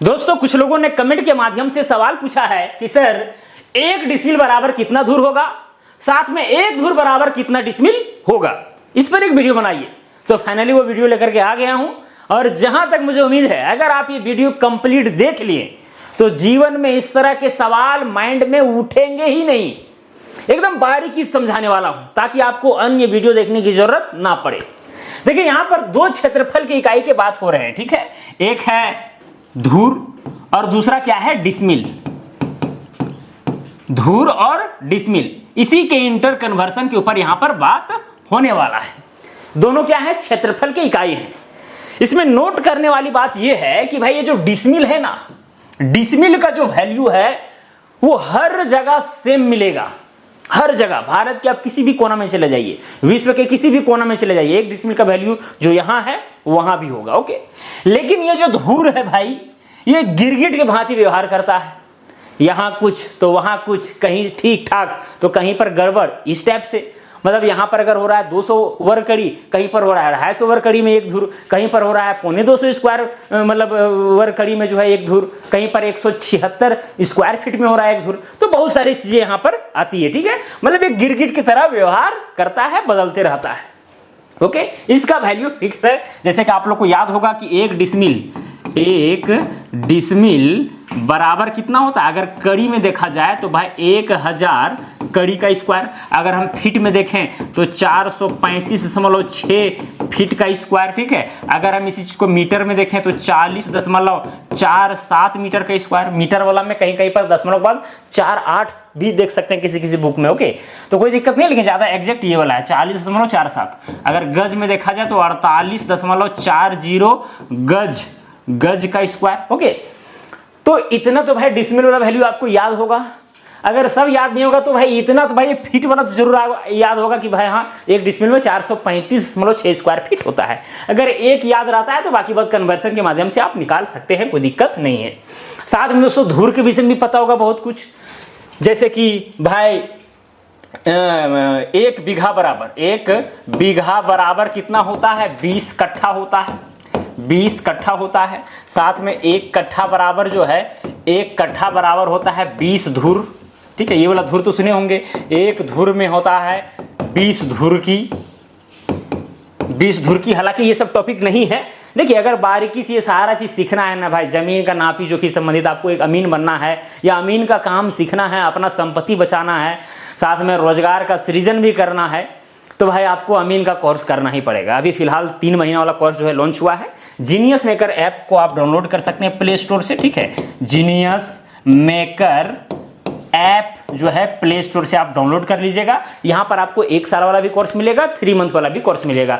दोस्तों कुछ लोगों ने कमेंट के माध्यम से सवाल पूछा है कि सर 1 डिसमिल बराबर कितना धूर होगा, साथ में 1 धूर बराबर कितना डिसमिल होगा, इस पर एक वीडियो बनाइए। तो फाइनली वो वीडियो लेकर के आ गया हूं और जहां तक मुझे उम्मीद है अगर आप ये वीडियो कंप्लीट देख लिए तो जीवन में इस तरह के सवाल माइंड में उठेंगे ही नहीं। एकदम बारीकी समझाने वाला हूं ताकि आपको अन्य वीडियो देखने की जरूरत ना पड़े। देखिए यहां पर 2 क्षेत्रफल की इकाई की बात हो रहे हैं, ठीक है। एक है धूर और दूसरा क्या है, डिसमिल। धूर और डिसमिल, इसी के इंटर कन्वर्सन के ऊपर यहां पर बात होने वाला है। दोनों क्या है, क्षेत्रफल की इकाई है। इसमें नोट करने वाली बात यह है कि भाई ये जो डिसमिल है ना, डिसमिल का जो वैल्यू है वो हर जगह सेम मिलेगा। हर जगह, भारत के आप किसी भी कोना में चले जाइए, विश्व के किसी भी कोना में चले जाइए, 1 डिसमिल का वैल्यू जो यहां है वहां भी होगा। ओके, लेकिन ये जो धूर है भाई, ये गिरगिट के भांति व्यवहार करता है। यहां कुछ तो वहां कुछ, कहीं ठीक ठाक तो कहीं पर गड़बड़। इस टाइप से मतलब यहां पर अगर हो रहा है 200 वर्ग कड़ी, कहीं पर हो रहा है 250 वर्ग कड़ी में 1 धूर, कहीं पर हो रहा है 250 स्क्वायर मतलब वर्ग कड़ी में जो है 1 धूर, कहीं पर 176 स्क्वायर फीट में हो रहा है 1 धूर। तो बहुत सारी चीजें यहां पर आती है, ठीक है। मतलब एक गिरगिट की तरह व्यवहार करता है, बदलते रहता है। ओके, इसका वैल्यू फिक्स है। जैसे कि आप लोग को याद होगा कि 1 डिसमिल बराबर कितना होता है, अगर कड़ी में देखा जाए तो भाई 1000 कड़ी का स्क्वायर। अगर हम फीट में देखें तो 435.6 फीट का स्क्वायर, ठीक है। अगर हम इसी चीज को मीटर में देखें तो 40.47 मीटर का स्क्वायर। मीटर वाला में कहीं कहीं पर दशमलव के बाद 48 भी देख सकते हैं किसी किसी बुक में। ओके, तो कोई दिक्कत नहीं, लेकिन ज्यादा एग्जैक्ट ये वाला है 40.47। अगर गज में देखा जाए तो 48.40 गज का स्क्वायर। ओके, तो इतना तो भाई डिसमिल वाला वैल्यू आपको याद होगा। अगर सब याद नहीं होगा तो भाई इतना तो भाई फीट वाला तो जरूर याद होगा कि भाई हाँ 1 डिसमिल में 435.6 स्क्वायर फीट होता है। अगर एक याद रहता है तो बाकी बात कन्वर्सन के माध्यम से आप निकाल सकते हैं, कोई दिक्कत नहीं है। साथ में दोस्तों धूर के विषय में भी पता होगा बहुत कुछ, जैसे कि भाई 1 बीघा बराबर कितना होता है, 20 कट्ठा होता है। 20 कट्ठा होता है। साथ में 1 कट्ठा बराबर जो है, 1 कट्ठा बराबर होता है 20 धूर, ठीक है। ये वाला धूर तो सुने होंगे, 1 धूर में होता है 20 धूर की। हालांकि ये सब टॉपिक नहीं है। देखिए अगर बारीकी से ये सारा चीज सीखना है ना भाई, जमीन का नापी जोखी संबंधित आपको एक अमीन बनना है या अमीन का काम सीखना है, अपना संपत्ति बचाना है, साथ में रोजगार का सृजन भी करना है, तो भाई आपको अमीन का कोर्स करना ही पड़ेगा। अभी फिलहाल 3 महीना वाला कोर्स जो है लॉन्च हुआ है। जीनियस मेकर ऐप को आप डाउनलोड कर सकते हैं प्ले स्टोर से, ठीक है। जीनियस मेकर ऐप जो है प्ले स्टोर से आप डाउनलोड कर लीजिएगा। यहां पर आपको 1 साल वाला भी कोर्स मिलेगा, 3 मंथ वाला भी कोर्स मिलेगा।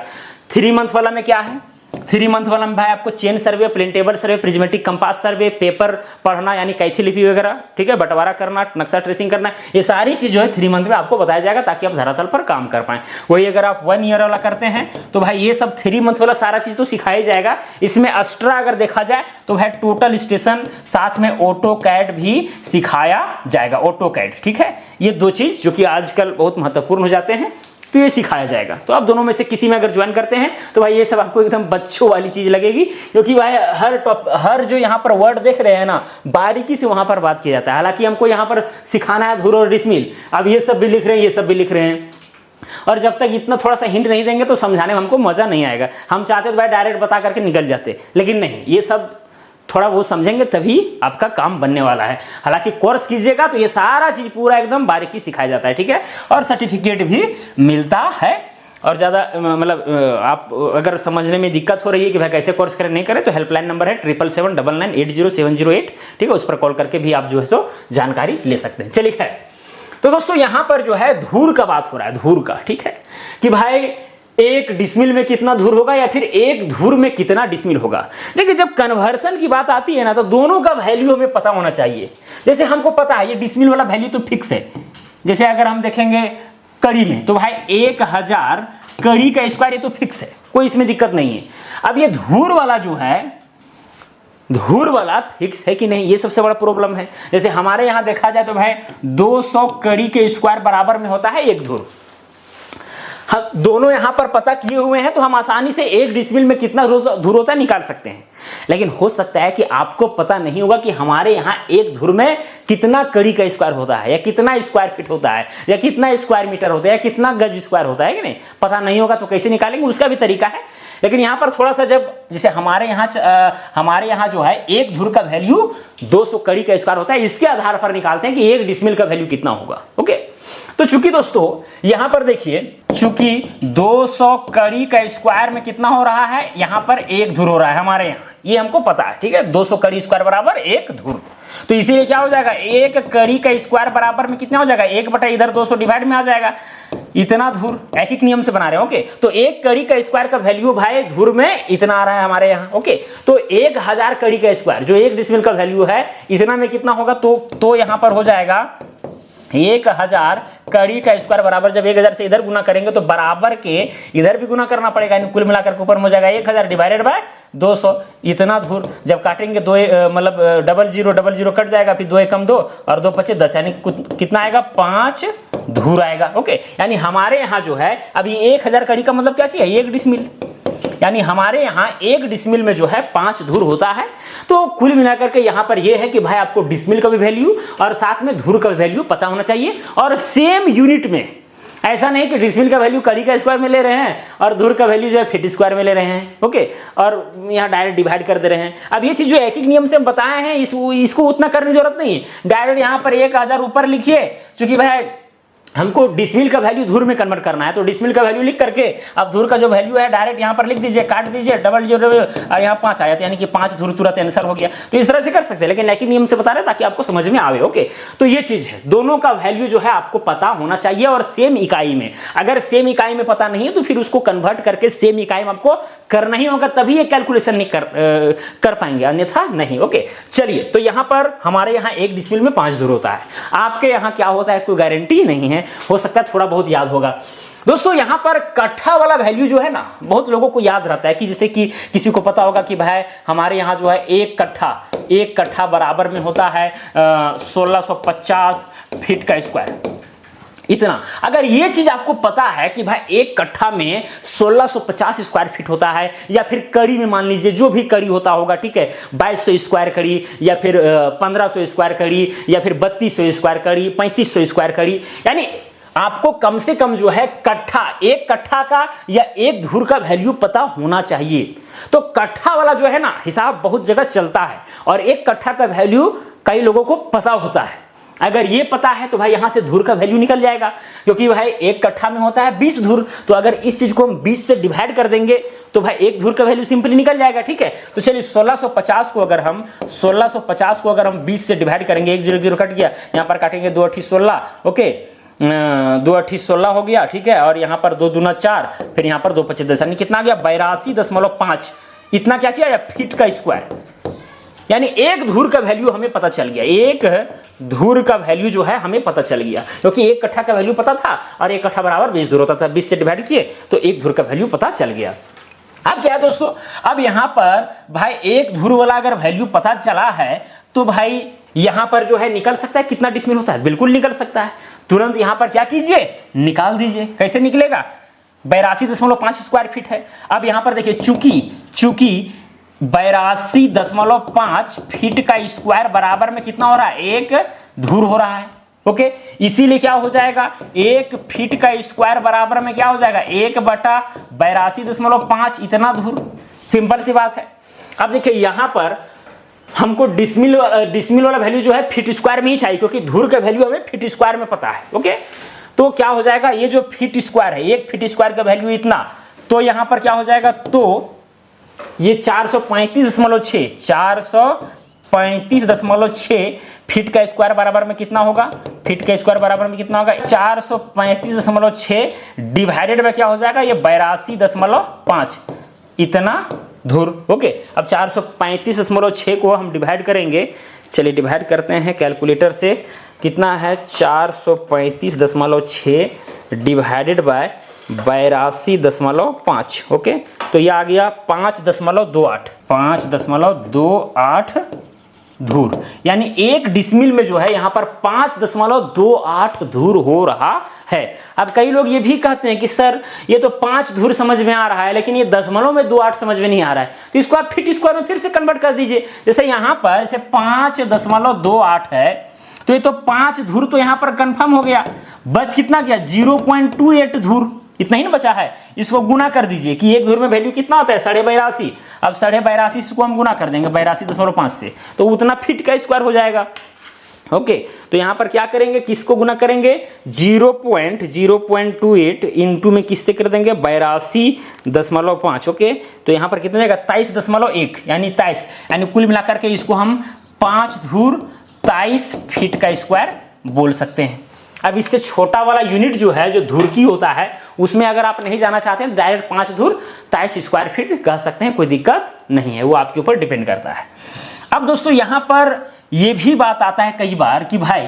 3 मंथ वाला में क्या है, 3 मंथ वाला में भाई आपको chain survey, plane table survey, prismatic compass survey, paper पढ़ना यानी कैथी लिपि वगैरह, ठीक है, बंटवारा करना, नक्शा ट्रेसिंग करना, ये सारी चीज जो है 3 मंथ में आपको बताया जाएगा ताकि आप धरातल पर काम कर पाए। वही अगर आप 1 ईयर वाला करते हैं तो भाई ये सब 3 मंथ वाला सारा चीज तो सिखाया जाएगा। इसमें एक्स्ट्रा अगर देखा जाए तो भाई टोटल स्टेशन, साथ में ऑटो कैड भी सिखाया जाएगा, ऑटो कैड, ठीक है। ये 2 चीज जो कि आजकल बहुत महत्वपूर्ण हो जाते हैं, तो ये सिखाया जाएगा। तो आप दोनों में से किसी में अगर ज्वाइन करते हैं तो भाई ये सब आपको एकदम बच्चों वाली चीज लगेगी, क्योंकि भाई हर जो यहाँ पर वर्ड देख रहे हैं ना, बारीकी से वहां पर बात किया जाता है। हालांकि हमको यहाँ पर सिखाना है धूर और डिसमिल, अब ये सब भी लिख रहे हैं, ये सब भी लिख रहे हैं, और जब तक इतना थोड़ा सा हिंट नहीं देंगे तो समझाने में हमको मजा नहीं आएगा। हम चाहते तो भाई डायरेक्ट बता करके निकल जाते, लेकिन नहीं, ये सब थोड़ा बहुत समझेंगे तभी आपका काम बनने वाला है। हालांकि कोर्स कीजिएगा तो ये सारा चीज पूरा एकदम बारीकी सिखाया जाता है, ठीक है, और सर्टिफिकेट भी मिलता है। और ज़्यादा मतलब आप अगर समझने में दिक्कत हो रही है कि भाई कैसे कोर्स करें नहीं करें, तो हेल्पलाइन नंबर है 7779980708, ठीक है, उस पर कॉल करके भी आप जो है सो जानकारी ले सकते हैं। चलिए खैर, तो दोस्तों यहां पर जो है धूर का बात हो रहा है, धूर का, ठीक है, कि भाई 1 डिसमिल में कितना धूर होगा या फिर 1 धूर में कितना डिसमिल होगा। देखिए जब कन्वर्सन की बात आती है ना, तो दोनों का वैल्यू हमें पता होना चाहिए। जैसे हमको पता है ये डिसमिल वाला वैल्यू तो फिक्स है। जैसे अगर हम देखेंगे कड़ी में तो भाई 1000 कड़ी का स्क्वायर, ये तो फिक्स है, कोई इसमें दिक्कत नहीं है। अब ये धूर वाला जो है, धूर वाला फिक्स है कि नहीं, ये सबसे बड़ा प्रॉब्लम है। जैसे हमारे यहां देखा जाए तो भाई 200 कड़ी के स्क्वायर बराबर में होता है 1 धूर। हम दोनों यहां पर पता किए हुए हैं तो हम आसानी से 1 डिसमिल में कितना धुर होता है निकाल सकते हैं। लेकिन हो सकता है कि आपको पता नहीं होगा कि हमारे यहां एक धुर में कितना कड़ी का स्क्वायर होता है, या कितना स्क्वायर फीट होता है, या कितना स्क्वायर मीटर होता है, या कितना गज स्क्वायर होता है कि नहीं, पता नहीं होगा तो कैसे निकालेंगे, उसका भी तरीका है। लेकिन यहां पर थोड़ा सा, जब जैसे हमारे यहां जो है एक धुर का वैल्यू 200 कड़ी का स्क्वायर होता है, इसके आधार पर निकालते हैं कि 1 डिसमिल का वैल्यू कितना होगा। ओके, तो चूंकि दोस्तों यहां पर देखिए, चूंकि 200 कड़ी का स्क्वायर में कितना हो रहा है, यहां पर एक धुर हो रहा है हमारे यहां, ये हमको पता है, ठीक है। 200 कड़ी स्क्वायर बराबर एक धुर, तो इसीलिए क्या हो जाएगा, एक कड़ी का स्क्वायर बराबर में कितना हो जाएगा, 1 बटा इधर 200 डिवाइड में आ जाएगा इतना धुर। एक एक नियम से बना रहे हैं। ओके, तो एक कड़ी का स्क्वायर का वैल्यू भाई धुर में इतना आ रहा है हमारे यहाँ। ओके, तो 1000 कड़ी का स्क्वायर जो 1 डिसमिल का वैल्यू है, इतना में कितना होगा, तो यहां पर हो जाएगा 1000 कड़ी का स्क्वायर बराबर, जब 1000 से इधर गुना करेंगे तो बराबर के इधर भी गुना करना पड़ेगा, कुल मिलाकर के ऊपर में हो जाएगा 1000 डिवाइडेड बाय 200 इतना धुर। जब काटेंगे दो मतलब 00 कट जाएगा, फिर 2 एकम 2 और 2 पचे 10, यानी कितना आएगा, 5 धुर आएगा। ओके, यानी हमारे यहाँ जो है अभी 1000 कड़ी का मतलब क्या चाहिए, 1 डिसमिल, यानी हमारे यहाँ 1 डिसमिल में जो है 5 धुर होता है। तो कुल मिलाकर के यहाँ पर यह है कि भाई आपको डिसमिल का भी वैल्यू और साथ में धुर का भी वैल्यू पता होना चाहिए, और सेम यूनिट में। ऐसा नहीं कि डिसमिल का वैल्यू कड़ी का स्क्वायर में ले रहे हैं और धुर का वैल्यू जो है फीट स्क्वायर में ले रहे हैं। ओके, और यहाँ डायरेक्ट डिवाइड कर दे रहे हैं। अब ये चीज जो एक नियम से हम बताए हैं, इसको उतना करने की जरूरत नहीं है। डायरेक्ट यहाँ पर 1000 ऊपर लिखिए, क्योंकि भाई हमको डिसमिल का वैल्यू धुर में कन्वर्ट करना है, तो डिसमिल का वैल्यू लिख करके अब धुर का जो वैल्यू है डायरेक्ट यहाँ पर लिख दीजिए, काट दीजिए, 00 और यहाँ 5 आया, यानी कि 5 धुर तुरंत आंसर हो गया। तो इस तरह से कर सकते हैं, लेकिन एक ही नियम से बता रहे ताकि आपको समझ में आवे। ओके, तो ये चीज है, दोनों का वैल्यू जो है आपको पता होना चाहिए और सेम इकाई में। अगर सेम इकाई में पता नहीं है तो फिर उसको कन्वर्ट करके सेम इकाई में आपको करना ही होगा, तभी ये कैलकुलेशन नहीं कर पाएंगे, अन्यथा नहीं। ओके, चलिए, तो यहाँ पर हमारे यहाँ 1 डिसमिल में 5 धुर होता है। आपके यहाँ क्या होता है कोई गारंटी नहीं है, हो सकता है थोड़ा बहुत याद होगा। दोस्तों यहाँ पर कट्ठा वाला वैल्यू जो है ना, बहुत लोगों को याद रहता है कि जैसे कि किसी को पता होगा कि भाई हमारे यहाँ जो है एक कट्ठा बराबर में होता है 1650 फीट का स्क्वायर, इतना। अगर ये चीज आपको पता है कि भाई एक कट्ठा में 1650 स्क्वायर फीट होता है, या फिर कड़ी में मान लीजिए जो भी कड़ी होता होगा, ठीक है, 2200 स्क्वायर कड़ी, या फिर 1500 स्क्वायर कड़ी, या फिर 3200 स्क्वायर कड़ी, 3500 स्क्वायर कड़ी, यानी आपको कम से कम जो है एक कट्ठा का या एक धुर का वैल्यू पता होना चाहिए। तो कट्ठा वाला जो है ना हिसाब बहुत जगह चलता है, और एक कट्ठा का वैल्यू कई लोगों को पता होता है। अगर ये पता है तो भाई यहां से धुर का वैल्यू निकल जाएगा, क्योंकि भाई एक कट्ठा में होता है 20 धुर, तो अगर इस चीज को हम 20 से डिवाइड कर देंगे तो भाई एक धुर का वैल्यू सिंपली निकल जाएगा। ठीक है, तो चलिए 1650 को अगर हम 20 से डिवाइड करेंगे, 1 0 0 कट गया, यहाँ पर काटेंगे 2 8 16, ओके, 2 8 16 हो गया, ठीक है, और यहाँ पर 2 दूना 4, फिर यहाँ पर 2 5 10, यानी कितना आ गया 82.5, इतना क्या चाहिए फीट का स्क्वायर। यानी एक धुर का वैल्यू हमें पता चल गया, एक धुर का वैल्यू जो है हमें पता चल गया, क्योंकि एक कट्ठा का वैल्यू पता था और एक कट्ठा बराबर 20 धुर होता था, 20 से डिवाइड किए तो एक धुर का वैल्यू पता चल गया। अब क्या है दोस्तों, अब यहां पर भाई एक धुर वाला अगर वैल्यू पता चला है तो भाई यहां पर जो है निकल सकता है कितना डिसमिल होता है, बिल्कुल निकल सकता है। तुरंत यहां पर क्या कीजिए, निकाल दीजिए। कैसे निकलेगा, 82.5 स्क्वायर फीट है। अब यहां पर देखिए चूंकि 82.5 फीट का स्क्वायर बराबर में कितना हो रहा है, एक धुर हो रहा है। ओके, इसीलिए क्या हो जाएगा, एक फीट का स्क्वायर बराबर में क्या हो जाएगा 1/82.5 इतना धुर। सिंपल सी बात है। अब देखिए यहां पर हमको डिसमिल वाला वैल्यू जो है फीट स्क्वायर में ही चाहिए, क्योंकि धुर का वैल्यू हमें फीट स्क्वायर में पता है। ओके, तो क्या हो जाएगा, ये जो फीट स्क्वायर है, एक फीट स्क्वायर का वैल्यू इतना, तो यहां पर क्या हो जाएगा, तो ये 435.6 फीट का स्क्वायर बराबर में कितना होगा, फीट का स्क्वायर बराबर में कितना होगा 435.6 डिवाइडेड में क्या हो जाएगा, ये 82.5 इतना धुर। ओके, अब 435.6 को हम डिवाइड करेंगे, चलिए डिवाइड करते हैं कैलकुलेटर से, कितना है 435.6 डिवाइडेड बाय 82.5। ओके, तो ये आ गया 5.28 धूर, यानी 1 डिसमिल में जो है यहाँ पर 5.28 धूर हो रहा है। अब कई लोग ये भी कहते हैं कि सर ये तो 5 धूर समझ में आ रहा है, लेकिन ये दशमलव में 28 समझ में नहीं आ रहा है, तो इसको आप फीट स्क्वायर में फिर से कन्वर्ट कर दीजिए। जैसे यहाँ पर जैसे 5.28 है, तो ये तो 5 धूर तो यहाँ पर कंफर्म हो गया, बस कितना गया 0.28 धूर, इतना ही ना बचा है। इसको गुना कर दीजिए कि एक धूर में वैल्यू कितना होता है 82.5। अब 82.5 को हम गुना कर देंगे 82.5 से, तो उतना फीट का स्क्वायर हो जाएगा। ओके, तो यहां पर क्या करेंगे, किसको गुना करेंगे 0.028 इंटू में किससे कर देंगे 82.5। ओके, तो यहां पर कितना जाएगा 23.1 यानी 23, यानी कुल मिलाकर के इसको हम 5 धूर 23 फीट का स्क्वायर बोल सकते हैं। अब इससे छोटा वाला यूनिट जो है, जो धूर की होता है, उसमें अगर आप नहीं जाना चाहते हैं डायरेक्ट 5 धूर 23 स्क्वायर फीट कह सकते हैं, कोई दिक्कत नहीं है, वो आपके ऊपर डिपेंड करता है। अब दोस्तों यहां पर यह भी बात आता है कई बार कि भाई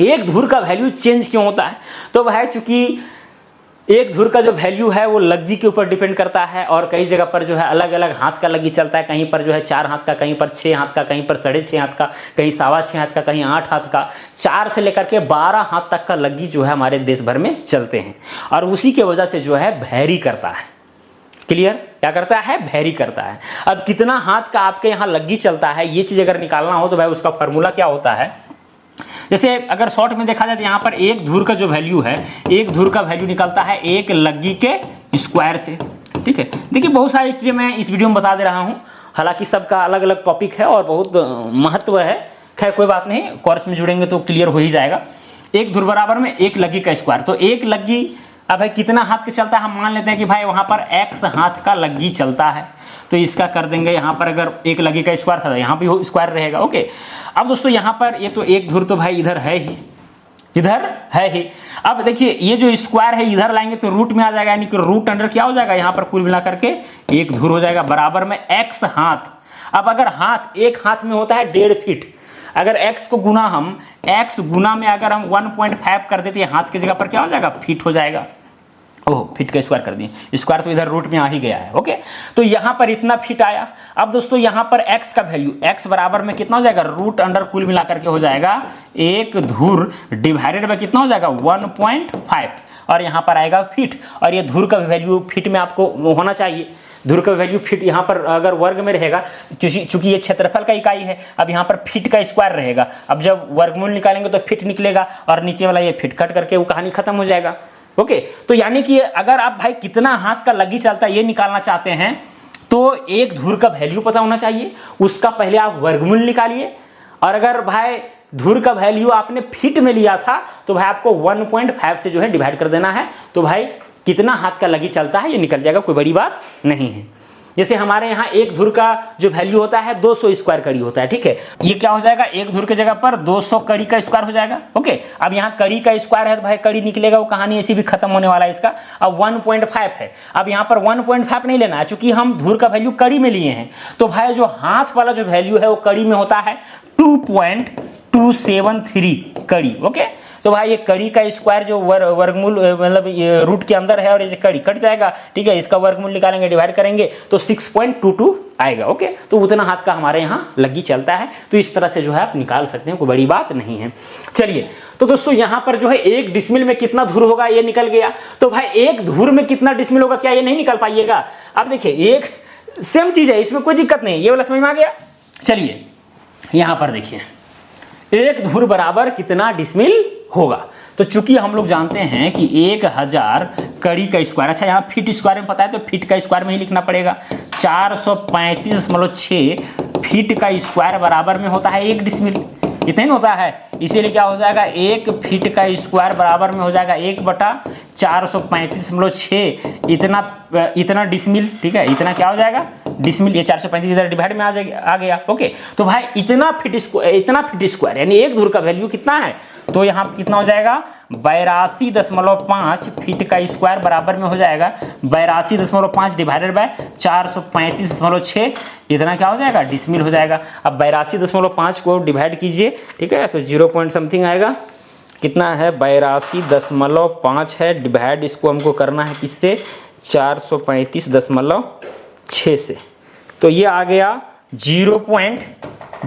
एक धूर का वैल्यू चेंज क्यों होता है, तो भाई चूंकि एक धूर का जो वैल्यू है वो लग्गी के ऊपर डिपेंड करता है, और कई जगह पर जो है अलग अलग हाथ का लग्गी चलता है, कहीं पर जो है 4 हाथ का, कहीं पर 6 हाथ का, कहीं पर 6.5 हाथ का, कहीं 6.25 हाथ का, कहीं 8 हाथ का, 4 से लेकर के 12 हाथ तक का लग्गी जो है हमारे देश भर में चलते हैं, और उसी के वजह से जो है वैरी करता है। क्लियर, क्या करता है वैरी करता है। अब कितना हाथ का आपके यहाँ लग्गी चलता है ये चीज अगर निकालना हो तो भाई उसका फॉर्मूला क्या होता है, जैसे अगर शॉर्ट में देखा जाए तो यहाँ पर एक धूर का जो वैल्यू है, एक धूर का वैल्यू निकलता है एक लग्गी के स्क्वायर से। ठीक है, देखिए बहुत सारी चीजें मैं इस वीडियो में बता दे रहा हूँ, हालांकि सबका अलग अलग टॉपिक है और बहुत महत्व है, खैर कोई बात नहीं, कोर्स में जुड़ेंगे तो क्लियर हो ही जाएगा। एक धूर बराबर में एक लग्गी का स्क्वायर, तो एक लग्गी अब भाई कितना हाथ का चलता है, हम मान लेते हैं कि भाई वहां पर x हाथ का लग्गी चलता है, तो इसका कर देंगे यहाँ पर अगर एक लग्गी का स्क्वायर था यहाँ भी स्क्वायर रहेगा। ओके, अब दोस्तों यहाँ पर ये तो एक धूर तो भाई इधर है ही, इधर है ही। अब देखिए ये जो स्क्वायर है इधर लाएंगे तो रूट में आ जाएगा, यानी कि रूट अंडर क्या हो जाएगा यहाँ पर कुल मिलाकर के एक धूर हो जाएगा बराबर में x हाथ। अब अगर हाथ एक हाथ में होता है 1.5 फीट, अगर x को गुना हम x गुना में अगर हम 1.5 कर देते हैं हाथ की जगह पर क्या हो जाएगा फीट हो जाएगा। ओह, फीट का स्क्वायर कर दिए, स्क्वायर तो इधर रूट में आ ही गया है। ओके, तो यहां पर इतना फीट आया। अब दोस्तों यहां पर x का वैल्यू x बराबर में कितना हो जाएगा रूट अंडर कुल मिलाकर के हो जाएगा एक धूर डिवाइडेड बाय कितना हो जाएगा 1.5, और यहां पर आएगा फीट, और ये धूर का वैल्यू फीट में आपको होना चाहिए। धूर का वैल्यू फीट यहाँ पर अगर वर्ग में रहेगा, चूंकि ये क्षेत्रफल का इकाई है, अब यहाँ पर फीट का स्क्वायर रहेगा। अब जब वर्गमूल निकालेंगे तो फीट निकलेगा, और नीचे वाला ये फीट कट करके वो कहानी खत्म हो जाएगा। ओके, तो यानी कि अगर आप भाई कितना हाथ का लग्गी चलता है ये निकालना चाहते हैं तो एक धूर का वैल्यू पता होना चाहिए, उसका पहले आप वर्गमूल निकालिए, और अगर भाई धूर का वैल्यू आपने फीट में लिया था तो भाई आपको 1.5 से जो है डिवाइड कर देना है, तो भाई कितना हाथ का लग्गी चलता है ये निकल जाएगा, कोई बड़ी बात नहीं है। जैसे हमारे यहाँ एक धूर का जो वैल्यू होता है 200 स्क्वायर कड़ी होता है। ठीक है, ये क्या हो जाएगा एक धूर की जगह पर 200 कड़ी का स्क्वायर हो जाएगा। ओके, अब यहाँ कड़ी का स्क्वायर है तो भाई कड़ी निकलेगा, वो कहानी ऐसी भी खत्म होने वाला है इसका। अब 1.5 है, अब यहाँ पर 1.5 नहीं लेना है, चूंकि हम धूर का वैल्यू कड़ी में लिए हैं, तो भाई जो हाथ वाला जो वैल्यू है वो कड़ी में होता है 2.273 कड़ी। ओके, तो भाई ये कड़ी का स्क्वायर जो वर्गमूल मतलब ये रूट के अंदर है और ये कड़ी कट जाएगा। ठीक है, इसका वर्गमूल निकालेंगे डिवाइड करेंगे तो 6.22 आएगा। ओके, तो उतना हाथ का हमारे यहाँ लग्गी चलता है, तो इस तरह से जो है आप निकाल सकते हैं, कोई बड़ी बात नहीं है। चलिए, तो दोस्तों यहाँ पर जो है एक डिसमिल में कितना धूर होगा ये निकल गया, तो भाई एक धूर में कितना डिसमिल होगा क्या ये नहीं निकाल पाइएगा। अब देखिए एक सेम चीज है, इसमें कोई दिक्कत नहीं, ये वाला समझ में आ गया। चलिए यहाँ पर देखिए एक धूर बराबर कितना डिसमिल होगा, तो चूंकि हम लोग जानते हैं कि 1000 कड़ी का स्क्वायर, अच्छा यहाँ फीट स्क्वायर में पता है तो फीट का स्क्वायर में ही लिखना पड़ेगा, 435.6 फीट का स्क्वायर बराबर में होता है 1 डिसमिल, इतना ही होता है। इसीलिए क्या हो जाएगा 1 फीट का स्क्वायर बराबर में हो जाएगा 1/435.6 इतना डिसमिल। ठीक है, इतना क्या हो जाएगा डिसमिल, ये 435 इधर डिवाइड में आ गया। ओके, तो भाई इतना फीट स्क्वायर यानी एक धूर का वैल्यू कितना है, तो यहाँ कितना हो जाएगा 82.5 फीट का स्क्वायर बराबर में हो जाएगा 82.5 डिवाइडेड बाय 435.6, इतना क्या हो जाएगा डिसमिल हो जाएगा। अब 82.5 को डिवाइड कीजिए, ठीक है, तो 0 पॉइंट समथिंग आएगा, कितना है 82.5 है, डिवाइड इसको हमको करना है किससे 435.6 से, तो ये आ गया 0.82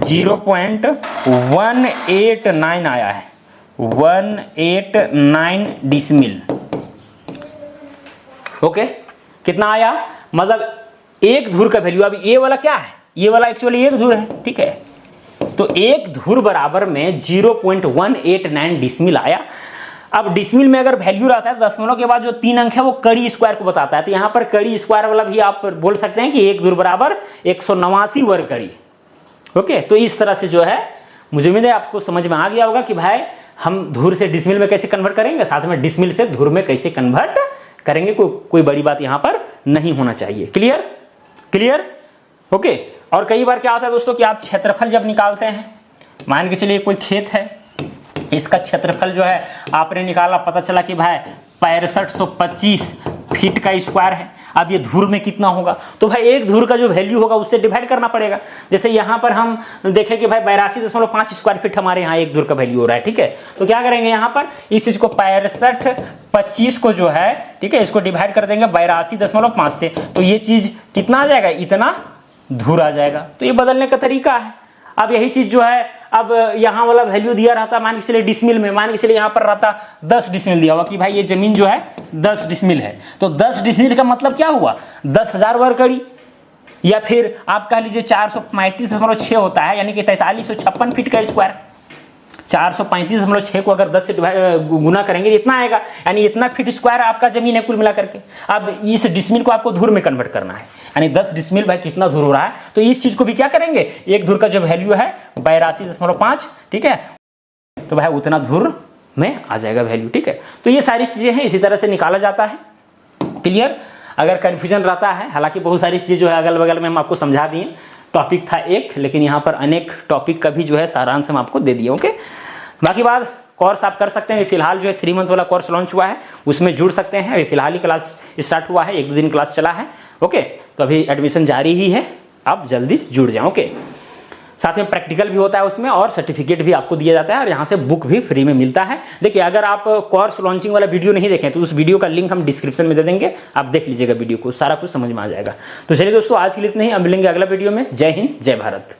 0.189 आया है, 189 डिसमिल। ओके, कितना आया, मतलब एक धुर का वैल्यू। अब ये वाला क्या है, ये वाला एक्चुअली एक धुर है, ठीक है। तो एक धुर बराबर में 0.189 डिसमिल आया। अब डिसमिल में अगर वैल्यू रहता है दशमलव के बाद जो 3 अंक है वो कड़ी स्क्वायर को बताता है, तो यहां पर कड़ी स्क्वायर वाला भी आप बोल सकते हैं कि एक धुर बराबर 189 वर्ग कड़ी। ओके, तो इस तरह से जो है, मुझे उम्मीद है आपको समझ में आ गया होगा कि भाई हम धुर से डिसमिल में कैसे कन्वर्ट करेंगे, साथ में डिसमिल से धुर में कैसे कन्वर्ट करेंगे। कोई बड़ी बात यहां पर नहीं होना चाहिए। Clear clear. ओके, और कई बार क्या होता है दोस्तों कि आप क्षेत्रफल जब निकालते हैं, मान के चलिए कोई खेत है, इसका क्षेत्रफल जो है आपने निकाला, पता चला कि भाई 6525 फीट का स्क्वायर है। अब ये धुर में कितना होगा, तो भाई एक धुर का जो वैल्यू होगा उससे डिवाइड करना पड़ेगा। जैसे यहाँ पर हम देखें कि भाई 82.5 स्क्वायर फीट हमारे यहाँ एक धुर का वैल्यू हो रहा है, ठीक है। तो क्या करेंगे, यहाँ पर इस चीज को 6525 को जो है, ठीक है, इसको डिवाइड कर देंगे 82.5 से, तो ये चीज कितना आ जाएगा, इतना धुर आ जाएगा। तो ये बदलने का तरीका है। अब यही चीज जो है, अब यहाँ वाला वैल्यू दिया रहता, मान के चलिए डिसमिल में, मान के चलिए यहाँ पर रहता 10 डिसमिल दिया हुआ कि भाई ये जमीन जो है 10 डिसमिल है, तो 10 डिसमिल का मतलब क्या हुआ, 10,000 वर्ग कड़ी, या फिर आप कह लीजिए 435.6 होता है, यानी कि 4356 फीट का स्क्वायर। 435.6 को अगर 10 से गुना करेंगे इतना आएगा, यानी इतना फीट स्क्वायर आपका जमीन है कुल मिला करके। अब इस डिसमिल को आपको धुर में कन्वर्ट करना है, यानी 10 डिसमिल भाई कितना धुर हो रहा है, तो इस चीज को भी क्या करेंगे, एक धुर का जो वैल्यू है 82.5, ठीक है, तो भाई उतना धुर में आ जाएगा वैल्यू, ठीक है। तो ये सारी चीजें हैं, इसी तरह से निकाला जाता है। क्लियर। अगर कंफ्यूजन रहता है, हालांकि बहुत सारी चीजें जो है अगल बगल में हम आपको समझा दिए, टॉपिक था एक, लेकिन यहाँ पर अनेक टॉपिक का भी जो है सारांश हम आपको दे दिए। ओके, बाकी बात कोर्स आप कर सकते हैं। फिलहाल जो है 3 मंथ वाला कोर्स लॉन्च हुआ है, उसमें जुड़ सकते हैं। अभी फिलहाल ही क्लास स्टार्ट हुआ है, 1-2 दिन क्लास चला है। ओके, तो अभी एडमिशन जारी ही है, आप जल्दी जुड़ जाओ। ओके, साथ में प्रैक्टिकल भी होता है उसमें, और सर्टिफिकेट भी आपको दिया जाता है, और यहाँ से बुक भी फ्री में मिलता है। देखिए, अगर आप कोर्स लॉन्चिंग वाला वीडियो नहीं देखें तो उस वीडियो का लिंक हम डिस्क्रिप्शन में दे देंगे, आप देख लीजिएगा वीडियो को, सारा कुछ समझ में आ जाएगा। तो चलिए दोस्तों, आज के लिए इतना ही, अब मिलेंगे अगला वीडियो में। जय हिंद, जय भारत।